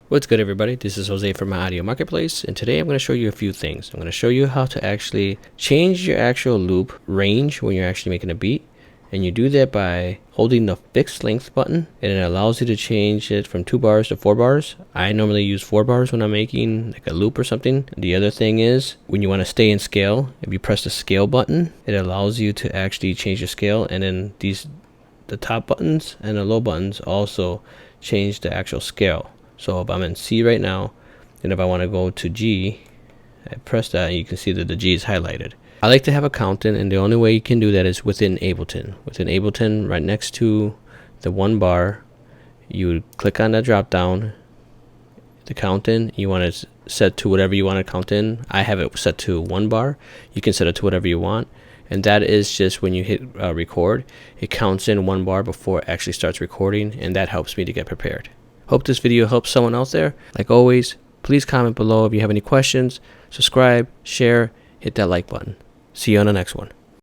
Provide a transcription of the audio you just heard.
What's good, everybody? This is Jose from my Audio Marketplace, and today I'm going to show you a few things. I'm going to show you how to actually change your actual loop range when you're actually making a beat, and you do that by holding the fixed length button, and it allows you to change it from 2 bars to 4 bars. I normally use 4 bars when I'm making like a loop or something. The other thing is, when you want to stay in scale, if you press the scale button, it allows you to actually change the scale, and then the top buttons and the low buttons also change the actual scale. So if I'm in C right now, and if I want to go to G, I press that and you can see that the G is highlighted. I like to have a count-in, and the only way you can do that is within Ableton. Within Ableton, right next to the 1 bar, you would click on that drop down, the count-in. You want to set to whatever you want to count in. I have it set to 1 bar. You can set it to whatever you want. And that is just when you hit record, it counts in 1 bar before it actually starts recording, and that helps me to get prepared. Hope this video helps someone out there. Like always, please comment below if you have any questions, subscribe, share, hit that like button. See you on the next one.